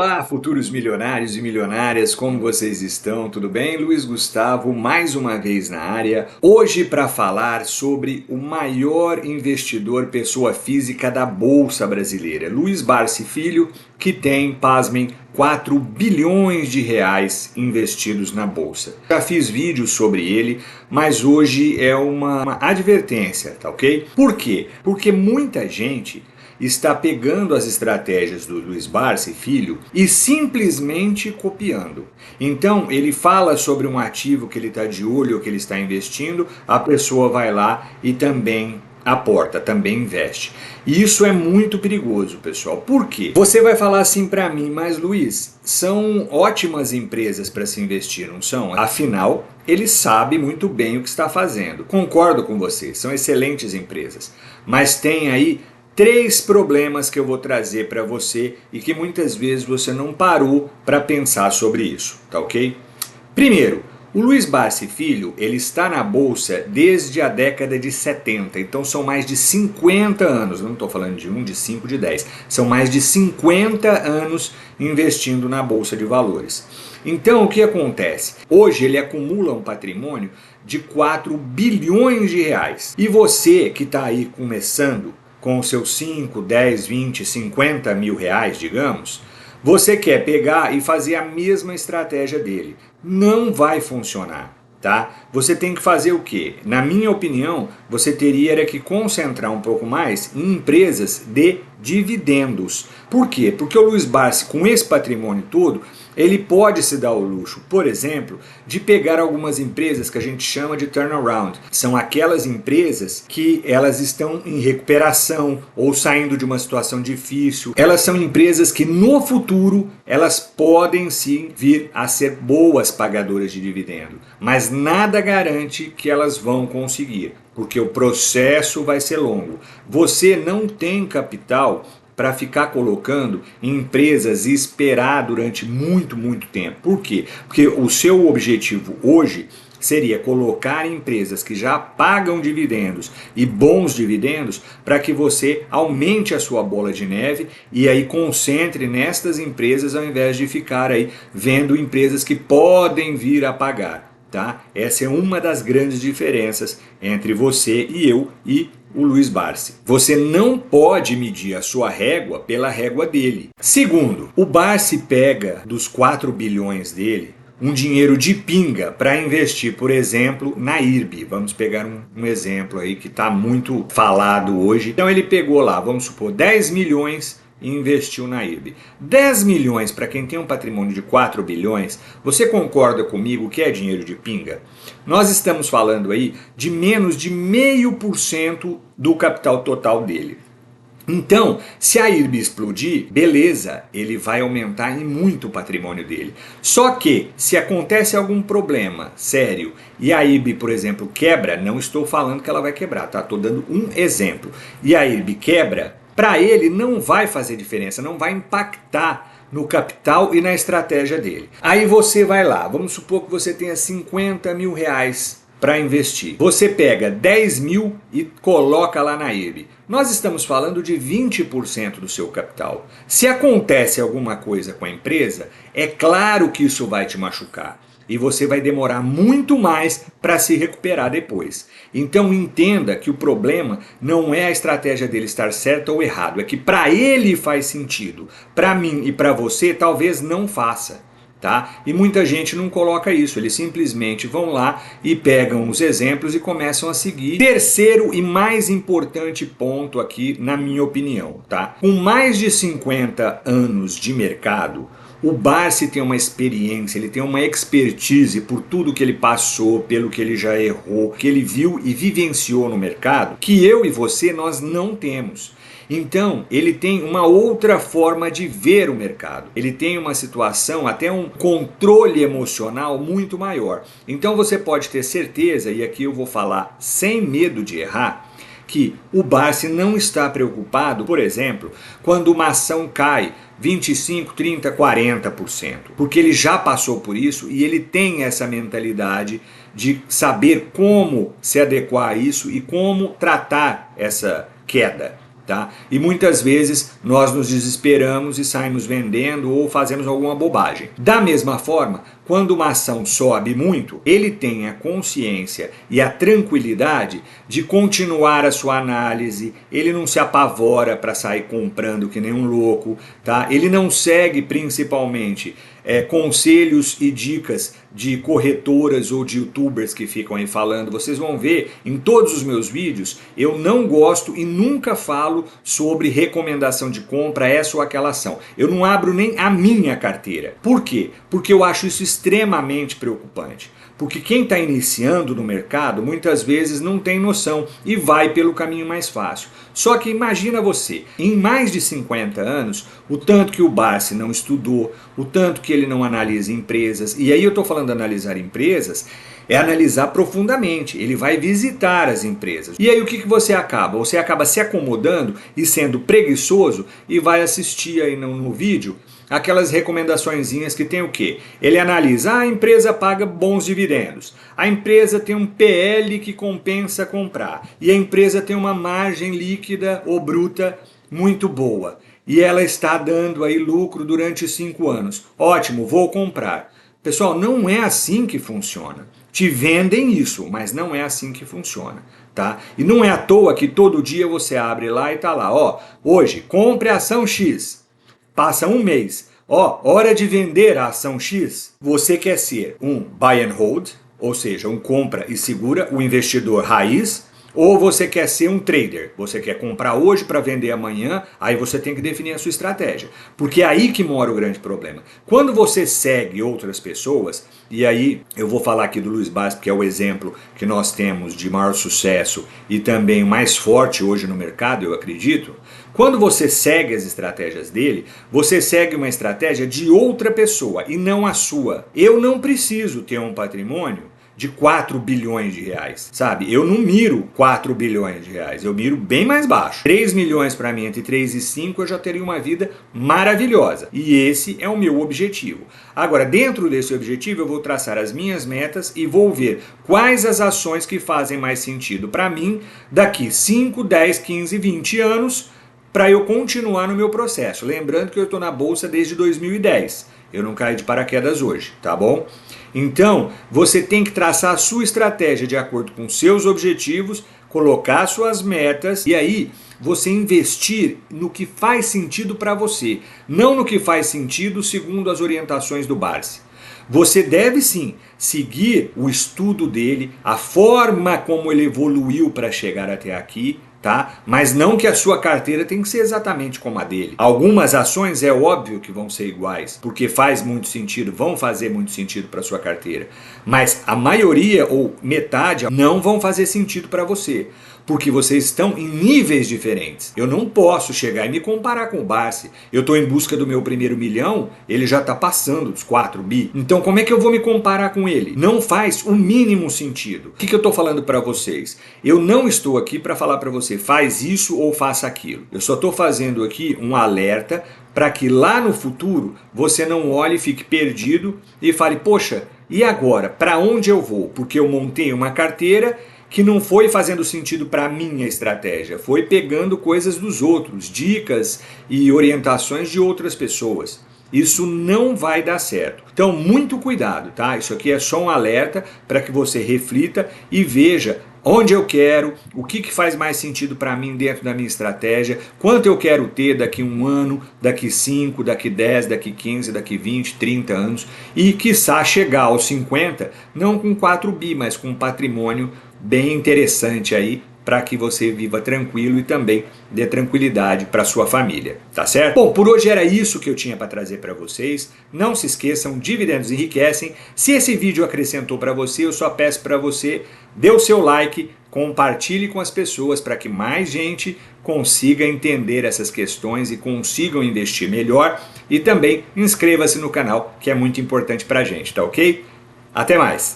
Olá, futuros milionários e milionárias, como vocês estão? Tudo bem? Luiz Gustavo, mais uma vez na área, hoje para falar sobre o maior investidor pessoa física da Bolsa Brasileira, Luiz Barsi Filho, que tem, pasmem, 4 bilhões de reais investidos na Bolsa. Já fiz vídeos sobre ele, mas hoje é uma advertência, tá ok? Por quê? Porque muita gente está pegando as estratégias do Luiz Barsi Filho e simplesmente copiando. Então ele fala sobre um ativo que ele está de olho ou que ele está investindo, a pessoa vai lá e também aporta, também investe. E isso é muito perigoso, pessoal. Por quê? Você vai falar assim para mim, mas Luiz, são ótimas empresas para se investir, não são? Afinal, ele sabe muito bem o que está fazendo. Concordo com você, são excelentes empresas. Mas tem aí 3 problemas que eu vou trazer para você e que muitas vezes você não parou para pensar sobre isso, tá ok? Primeiro, o Luiz Barsi Filho, ele está na Bolsa desde a década de 70, então são mais de 50 anos, não estou falando de 1, de 5, de 10, são mais de 50 anos investindo na Bolsa de Valores. Então o que acontece? Hoje ele acumula um patrimônio de 4 bilhões de reais. E você que está aí começando com os seus 5, 10, 20, 50 mil reais, digamos, você quer pegar e fazer a mesma estratégia dele. Não vai funcionar, tá? Você tem que fazer o quê? Na minha opinião, você teria que concentrar um pouco mais em empresas de dividendos. Por quê? Porque o Luiz Barsi, com esse patrimônio todo, ele pode se dar o luxo, por exemplo, de pegar algumas empresas que a gente chama de turnaround. São aquelas empresas que elas estão em recuperação ou saindo de uma situação difícil. Elas são empresas que no futuro elas podem sim vir a ser boas pagadoras de dividendo, mas nada garante que elas vão conseguir, porque o processo vai ser longo. Você não tem capital para ficar colocando em empresas e esperar durante muito tempo. Por quê? Porque o seu objetivo hoje seria colocar em empresas que já pagam dividendos e bons dividendos para que você aumente a sua bola de neve e aí concentre nestas empresas ao invés de ficar aí vendo empresas que podem vir a pagar. Tá? Essa é uma das grandes diferenças entre você e eu e o Luiz Barsi. Você não pode medir a sua régua pela régua dele. Segundo, o Barsi pega dos 4 bilhões dele um dinheiro de pinga para investir, por exemplo, na IRB. Vamos pegar um exemplo aí que está muito falado hoje. Então ele pegou lá, vamos supor, 10 milhões e investiu na IRB. 10 milhões para quem tem um patrimônio de 4 bilhões, você concorda comigo que é dinheiro de pinga? Nós estamos falando aí de menos de 0,5% do capital total dele. Então, se a IRB explodir, beleza, ele vai aumentar em muito o patrimônio dele. Só que, se acontece algum problema sério e a IRB, por exemplo, quebra, não estou falando que ela vai quebrar, tá? Estou dando um exemplo. E a IRB quebra, para ele não vai fazer diferença, não vai impactar no capital e na estratégia dele. Aí você vai lá, vamos supor que você tenha 50 mil reais para investir. Você pega 10 mil e coloca lá na IRB. Nós estamos falando de 20% do seu capital. Se acontece alguma coisa com a empresa, é claro que isso vai te machucar. E você vai demorar muito mais para se recuperar depois. Então entenda que o problema não é a estratégia dele estar certa ou errado, é que para ele faz sentido, para mim e para você talvez não faça. Tá? E muita gente não coloca isso, eles simplesmente vão lá e pegam os exemplos e começam a seguir. Terceiro e mais importante ponto aqui, na minha opinião, tá? Com mais de 50 anos de mercado, o Barsi tem uma experiência, ele tem uma expertise por tudo que ele passou, pelo que ele já errou, que ele viu e vivenciou no mercado, que eu e você nós não temos. Então, ele tem uma outra forma de ver o mercado. Ele tem uma situação, até um controle emocional muito maior. Então você pode ter certeza, e aqui eu vou falar sem medo de errar, que o Barsi não está preocupado, por exemplo, quando uma ação cai 25, 30, 40%. Porque ele já passou por isso e ele tem essa mentalidade de saber como se adequar a isso e como tratar essa queda. Tá? E muitas vezes nós nos desesperamos e saímos vendendo ou fazemos alguma bobagem. Da mesma forma, quando uma ação sobe muito, ele tem a consciência e a tranquilidade de continuar a sua análise, ele não se apavora para sair comprando que nem um louco, tá? Ele não segue principalmente conselhos e dicas de corretoras ou de youtubers que ficam aí falando. Vocês vão ver em todos os meus vídeos, eu não gosto e nunca falo sobre recomendação de compra, essa ou aquela ação. Eu não abro nem a minha carteira. Por quê? Porque eu acho isso extremamente preocupante. Porque quem está iniciando no mercado muitas vezes não tem noção e vai pelo caminho mais fácil. Só que imagina você, em mais de 50 anos, o tanto que o Barsi não estudou, o tanto que ele não analisa empresas, e aí eu estou falando de analisar empresas, é analisar profundamente, ele vai visitar as empresas. E aí o que você acaba? Você acaba se acomodando e sendo preguiçoso e vai assistir aí no vídeo aquelas recomendaçõezinhas que tem o quê? Ele analisa, a empresa paga bons dividendos, a empresa tem um PL que compensa comprar, e a empresa tem uma margem líquida ou bruta muito boa, e ela está dando aí lucro durante 5 anos. Ótimo, vou comprar. Pessoal, não é assim que funciona. Te vendem isso, mas não é assim que funciona, tá? E não é à toa que todo dia você abre lá e tá lá, ó, hoje compre a ação X. Passa um mês, ó, hora de vender a ação X. Você quer ser um buy and hold, ou seja, um compra e segura, o investidor raiz, ou você quer ser um trader, você quer comprar hoje para vender amanhã, aí você tem que definir a sua estratégia. Porque é aí que mora o grande problema. Quando você segue outras pessoas, e aí eu vou falar aqui do Luiz Barsi, que é o exemplo que nós temos de maior sucesso e também mais forte hoje no mercado, eu acredito. Quando você segue as estratégias dele, você segue uma estratégia de outra pessoa e não a sua. Eu não preciso ter um patrimônio de 4 bilhões de reais, sabe? Eu não miro 4 bilhões de reais, eu miro bem mais baixo. 3 milhões para mim, entre 3 e 5, eu já teria uma vida maravilhosa. E esse é o meu objetivo. Agora, dentro desse objetivo, eu vou traçar as minhas metas e vou ver quais as ações que fazem mais sentido para mim daqui 5, 10, 15, 20 anos, para eu continuar no meu processo. Lembrando que eu estou na bolsa desde 2010. Eu não caí de paraquedas hoje, tá bom? Então, você tem que traçar a sua estratégia de acordo com seus objetivos, colocar suas metas e aí você investir no que faz sentido para você, não no que faz sentido segundo as orientações do Barsi. Você deve sim seguir o estudo dele, a forma como ele evoluiu para chegar até aqui, tá? Mas não que a sua carteira tem que ser exatamente como a dele. Algumas ações é óbvio que vão ser iguais, porque faz muito sentido, vão fazer muito sentido para sua carteira. Mas a maioria ou metade não vão fazer sentido para você, porque vocês estão em níveis diferentes. Eu não posso chegar e me comparar com o Barsi. Eu estou em busca do meu primeiro milhão, ele já está passando dos 4 bi. Então como é que eu vou me comparar com ele? Não faz o mínimo sentido. O que eu estou falando para vocês? Eu não estou aqui para falar para você, faz isso ou faça aquilo. Eu só estou fazendo aqui um alerta para que lá no futuro você não olhe, fique perdido e fale, poxa, e agora? Para onde eu vou? Porque eu montei uma carteira que não foi fazendo sentido para a minha estratégia, foi pegando coisas dos outros, dicas e orientações de outras pessoas. Isso não vai dar certo. Então, muito cuidado, tá? Isso aqui é só um alerta para que você reflita e veja onde eu quero, o que faz mais sentido para mim dentro da minha estratégia, quanto eu quero ter daqui 1 ano, daqui 5, daqui 10, daqui 15, daqui 20, 30 anos e quiçá chegar aos 50, não com 4 bi, mas com um patrimônio bem interessante aí para que você viva tranquilo e também dê tranquilidade para sua família, tá certo? Bom, por hoje era isso que eu tinha para trazer para vocês. Não se esqueçam, dividendos enriquecem. Se esse vídeo acrescentou para você, eu só peço para você dê o seu like, compartilhe com as pessoas para que mais gente consiga entender essas questões e consigam investir melhor. E também inscreva-se no canal, que é muito importante para a gente, tá ok? Até mais!